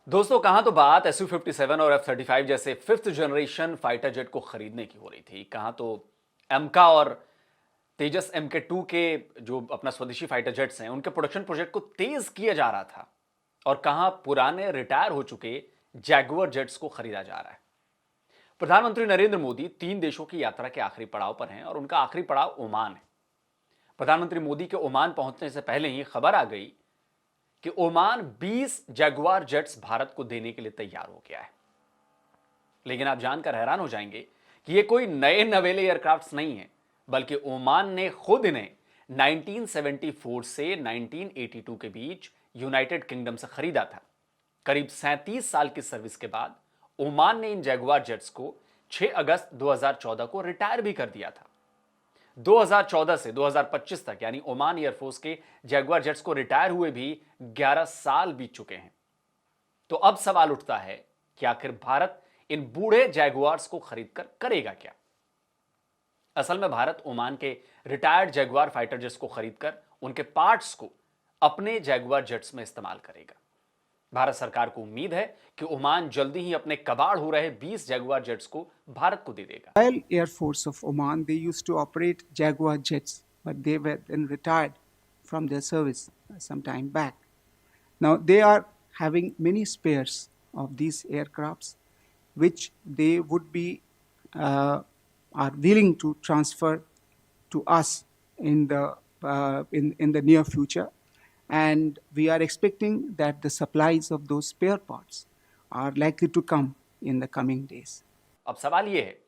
दोस्तों, कहां तो बात Su-57 और F-35 जैसे फिफ्थ जनरेशन फाइटर जेट को खरीदने की हो रही थी, कहां तो एमका और तेजस MK2 के जो अपना स्वदेशी फाइटर जेट्स हैं उनके प्रोडक्शन प्रोजेक्ट को तेज किया जा रहा था, और कहां पुराने रिटायर हो चुके जैगुआर जेट्स को खरीदा जा रहा है। प्रधानमंत्री नरेंद्र मोदी 3 देशों की यात्रा के आखिरी पड़ाव पर हैं और उनका आखिरी पड़ाव ओमान है। प्रधानमंत्री मोदी के ओमान पहुंचने से पहले ही खबर आ गई कि ओमान 20 जैगुआर जेट्स भारत को देने के लिए तैयार हो गया है। लेकिन आप जानकर हैरान हो जाएंगे कि ये कोई नए नवेले एयरक्राफ्ट्स नहीं है, बल्कि ओमान ने खुद इन्हें 1974 से 1982 के बीच यूनाइटेड किंगडम से खरीदा था। करीब 37 साल की सर्विस के बाद ओमान ने इन जैगुआर जेट्स को 6 अगस्त 2014 को रिटायर भी कर दिया था। 2014 से 2025 तक यानी ओमान एयरफोर्स के जैगुआर जेट्स को रिटायर हुए भी 11 साल बीत चुके हैं। तो अब सवाल उठता है कि आखिर भारत इन बूढ़े जैगुआर्स को खरीदकर करेगा क्या। असल में भारत ओमान के रिटायर्ड जैगुआर फाइटर जेट्स को खरीदकर उनके पार्ट्स को अपने जैगुआर जेट्स में इस्तेमाल करेगा। भारत सरकार को उम्मीद है कि ओमान जल्दी ही अपने कबाड़ हो रहे 20 जैगुआर जेट्स को भारत को दे देगा। Royal Air Force of Oman, they used to operate Jaguar jets, but they were then retired from their service some time back. Now they are having many spares of these aircrafts, which they would be are willing to transfer to us in the near future, and we are expecting that the supplies of those spare parts are likely to come in the coming days. अब सवाल यह है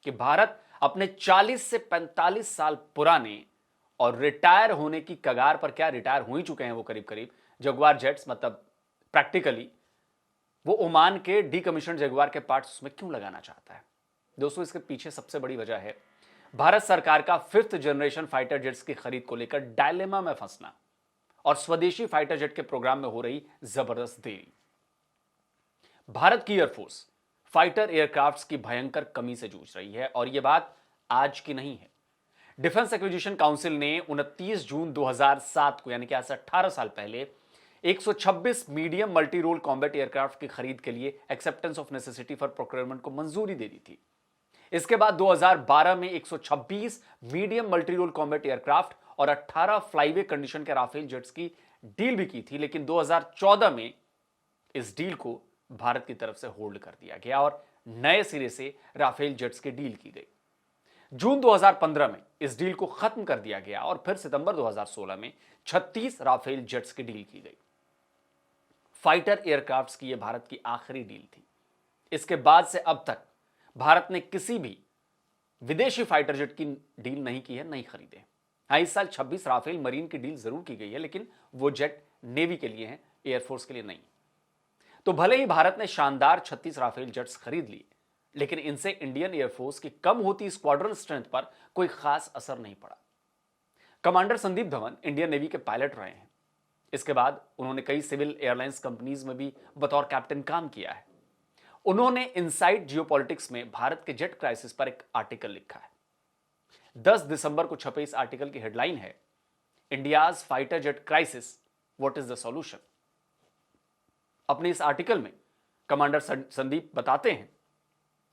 कि भारत अपने 40 से 45 साल पुराने और रिटायर होने की कगार पर, क्या रिटायर हो ही चुके हैं वो करीब करीब जगुआर जेट्स, मतलब प्रैक्टिकली वो ओमान के डीकमीशन जगुआर के पार्ट्स उसमें क्यों लगाना चाहता है। दोस्तों, इसके पीछे सबसे बड़ी वजह है भारत सरकार का फिफ्थ जनरेशन फाइटर जेट्स की खरीद को लेकर डायलेमा में फंसना और स्वदेशी फाइटर जेट के प्रोग्राम में हो रही जबरदस्त देरी। भारत की एयरफोर्स फाइटर एयरक्राफ्ट्स की भयंकर कमी से जूझ रही है, और यह बात आज की नहीं है। डिफेंस एक्विजिशन काउंसिल ने 29 जून 2007 को, यानी कि आज से 18 साल पहले, 126 medium multi role combat aircraft की खरीद के लिए acceptance of necessity for procurement को मंजूरी दे दी थी। इसके बाद 2012 में 126 medium multi role combat aircraft और 18 फ्लाईवे कंडीशन के राफेल जेट्स की डील भी की थी, लेकिन 2014 में इस डील को भारत की तरफ से होल्ड कर दिया गया और नए सिरे से राफेल जेट्स की डील की गई। जून 2015 में इस डील को खत्म कर दिया गया और फिर सितंबर 2016 में 36 राफेल जेट्स की डील की गई। फाइटर एयरक्राफ्ट्स की यह भारत की आखिरी डील थी। इसके बाद से अब तक भारत ने किसी भी विदेशी फाइटर जेट की डील नहीं की है, नहीं खरीदे। हाँ, इस साल 26 राफेल मरीन की डील जरूर की गई है, लेकिन वो जेट नेवी के लिए हैं, एयरफोर्स के लिए नहीं। तो भले ही भारत ने शानदार 36 राफेल जेट्स खरीद लिए, लेकिन इनसे इंडियन एयरफोर्स की कम होती स्क्वाड्रन स्ट्रेंथ पर कोई खास असर नहीं पड़ा। Commander Sandeep Dhawan Indian navy के पायलट रहे हैं। इसके बाद उन्होंने कई सिविल एयरलाइंस कंपनीज में भी बतौर कैप्टन काम किया है। उन्होंने इनसाइड जियोपॉलिटिक्स में भारत के जेट क्राइसिस पर एक आर्टिकल लिखा है। 10 दिसंबर को छपे इस आर्टिकल की हेडलाइन है, India's fighter jet crisis, what is the solution. अपने इस आर्टिकल में कमांडर संदीप बताते हैं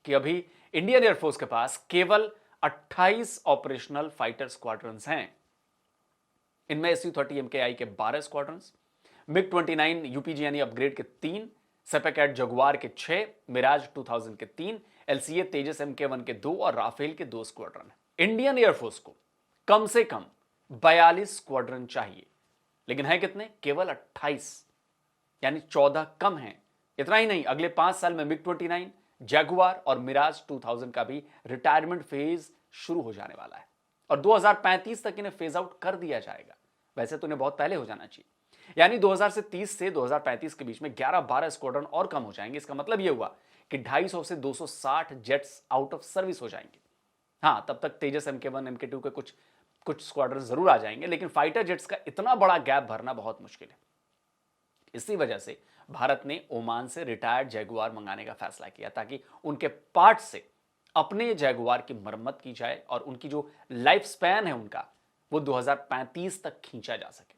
कि अभी इंडियन एयरफोर्स के पास केवल 28 ऑपरेशनल फाइटर स्क्वाड्रन्स हैं। इनमें Su-30 MKI के 12 स्क्वाड्रन्स, MiG-29 UPG यानी अपग्रेड के 3, सेपेकैट जगुआर के 6, मिराज 2000 के 3, LCA तेजस MK1 के 2 और राफेल के 2 स्क्वाड्रन है। इंडियन एयरफोर्स को कम से कम 42 स्क्वाड्रन चाहिए, लेकिन है कितने? केवल 28, यानी 14 कम हैं। इतना ही नहीं, अगले 5 साल में MiG-29, जैगुआर और मिराज 2000 का भी रिटायरमेंट फेज शुरू हो जाने वाला है और 2035 तक इन्हें फेज आउट कर दिया जाएगा। वैसे तो इन्हें बहुत पहले हो जाना चाहिए, यानी 2030 से 2035 के बीच में 11-12 स्क्वाड्रन और कम हो जाएंगे। इसका मतलब यह हुआ कि 250 से 260 जेट्स आउट ऑफ सर्विस हो जाएंगे। हाँ, तब तक तेजस MK1 MK2 के कुछ स्क्वाड्रन जरूर आ जाएंगे, लेकिन फाइटर जेट्स का इतना बड़ा गैप भरना बहुत मुश्किल है। इसी वजह से भारत ने ओमान से रिटायर्ड जैगुआर मंगाने का फैसला किया, ताकि उनके पार्ट से अपने जैगुआर की मरम्मत की जाए और उनकी जो लाइफ स्पैन है उनका, वो 2035 तक खींचा जा सके।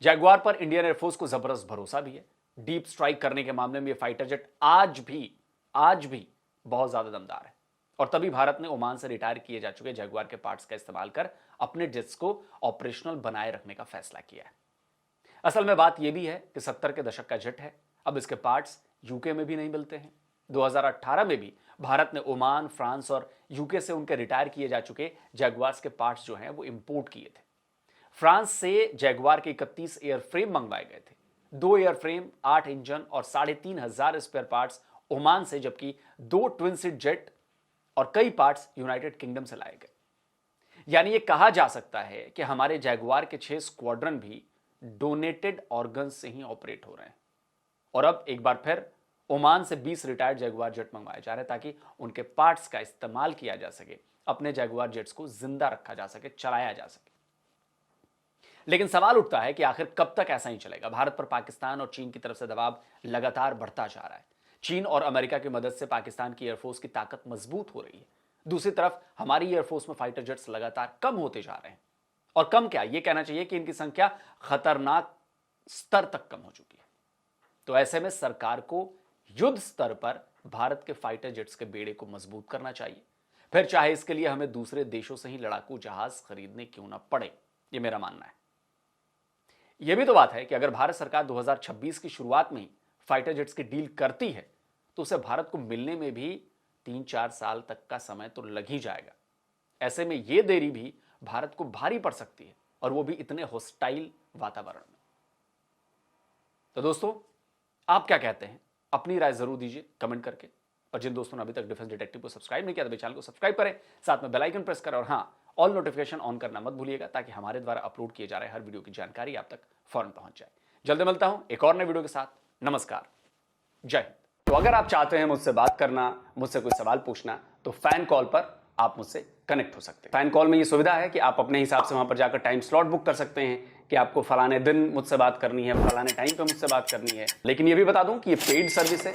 जैगुआर पर इंडियन एयरफोर्स को जबरदस्त भरोसा भी है। डीप स्ट्राइक करने के मामले में ये फाइटर जेट आज भी बहुत ज्यादा दमदार है। और तभी भारत ने ओमान से रिटायर किए जा चुके जगुआर के पार्ट्स का इस्तेमाल कर अपने जेट्स को ऑपरेशनल बनाए रखने का फैसला किया है। असल में बात यह भी है कि 70 के दशक का जेट है, अब इसके पार्ट्स यूके में भी नहीं मिलते हैं। 2018 में भी भारत ने ओमान, फ्रांस और यूके से उनके रिटायर किए जा चुके जैगुआर्स के पार्ट्स जो हैं वो इंपोर्ट किए थे। फ्रांस से जैगुआर के 31 एयरफ्रेम मंगवाए गए थे, 2 एयरफ्रेम, 8 इंजन और 3,500 स्पेयर पार्ट्स ओमान से, जबकि 2 ट्विन सीट जेट और कई पार्ट्स यूनाइटेड किंगडम से लाए गए। यानी यह कहा जा सकता है कि हमारे जैगुआर के 6 स्क्वाड्रन भी डोनेटेड ऑर्गन से ही ऑपरेट हो रहे हैं। और अब एक बार फिर ओमान से 20 रिटायर्ड जैगुआर जेट मंगवाए जा रहे हैं ताकि उनके पार्ट्स का इस्तेमाल किया जा सके, अपने जैगुआर जेट्स को जिंदा रखा जा सके, चलाया जा सके। लेकिन सवाल उठता है कि आखिर कब तक ऐसा ही चलेगा। भारत पर पाकिस्तान और चीन की तरफ से दबाव लगातार बढ़ता जा रहा है। चीन और अमेरिका की मदद से पाकिस्तान की एयरफोर्स की ताकत मजबूत हो रही है। दूसरी तरफ हमारी एयरफोर्स में फाइटर जेट्स लगातार कम होते जा रहे हैं। और कम क्या, यह कहना चाहिए कि इनकी संख्या खतरनाक स्तर तक कम हो चुकी है। तो ऐसे में सरकार को युद्ध स्तर पर भारत के फाइटर जेट्स के बेड़े को मजबूत करना चाहिए, फिर चाहे इसके लिए हमें दूसरे देशों से ही लड़ाकू जहाज खरीदने क्यों ना पड़े। यह मेरा मानना है। यह भी तो बात है कि अगर भारत सरकार 2026 की शुरुआत में ही फाइटर जेट्स की डील करती है तो उसे भारत को मिलने में भी 3-4 साल तक का समय तो लग ही जाएगा। ऐसे में यह देरी भी भारत को भारी पड़ सकती है, और वो भी इतने हॉस्टाइल वातावरण में। तो दोस्तों, आप क्या कहते हैं? अपनी राय जरूर दीजिए कमेंट करके। और जिन दोस्तों ने अभी तक डिफेंस डिटेक्टिव को सब्सक्राइब नहीं किया तो चैनल को सब्सक्राइब करें, साथ में बेल आइकन प्रेस करें, और हां, ऑल नोटिफिकेशन ऑन करना मत भूलिएगा ताकि हमारे द्वारा अपलोड किए जा रहे हर वीडियो की जानकारी आप तक फौरन पहुंच जाए। जल्दी मिलता हूं एक और नए वीडियो के साथ। नमस्कार, जय हिंद। तो अगर आप चाहते हैं मुझसे बात करना, मुझसे कोई सवाल पूछना, तो फैन कॉल पर आप मुझसे कनेक्ट हो सकते हैं। फैन कॉल में ये सुविधा है कि आप अपने हिसाब से वहां पर जाकर टाइम स्लॉट बुक कर सकते हैं कि आपको फलाने दिन मुझसे बात करनी है, फलाने टाइम पे मुझसे बात करनी है। लेकिन ये भी बता दूं कि ये पेड सर्विस है,